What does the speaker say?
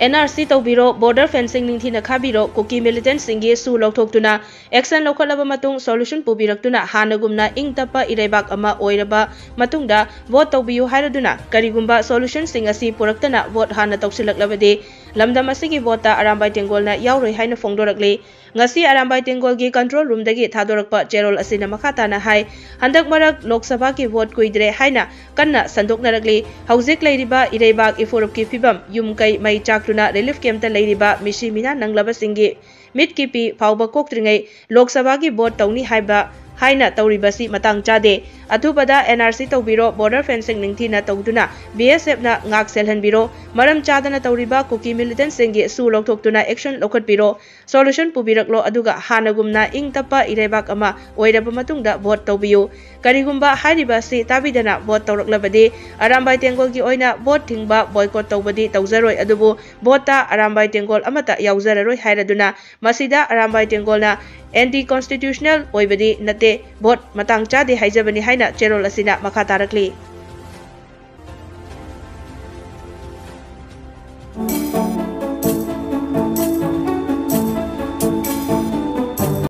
NRC tawbiro border fencing ningthina khabiro kuki militant singi su lokthokuna action lokhalaba matung solution pubirakuna hanagumna ingtapa irebak ama oiraba matungda vote tawbiyu hairaduna karigumba solution sing asi puraktana vote hana tawsilaklabadi lamdam asigi vote ta arambai tengolna yauroi haina fongdorakli ngasi arambai tengolgi control room dagi thadorakpa cherol asina makhatana hai handak marak lok sabha ki vote kuidre haina kanna sandoknarakli hauzik leiriba irebak iforop ki fibam yumkai mai chakruna relief camp ta leiriba misi mina nanglaba singi mit ki pi phawba koktringai lok sabha ki vote tawni haiba haina tawribasi matang chade athubada NRC tawbiro border fencing ningthina tawduna BSF na ngak selhanbiro maram chadana tawriba kuki militant singi su lokthokuna action lokhatbiro solution pubiraklo aduga hanagumna ingtapa irebak ama oiraba matungda vote tawbiyu karigumba hairiba si tabidana vote tawraklabadi arambai tengol gi oina vote thingba boycott tawbadi tawzaroi adubu vote ta arambai tengol amata yauzararoi hairaduna masida arambai tengolna anti constitutional oibadi nate vote matang chade haijabani haina cherol asina makha tarakli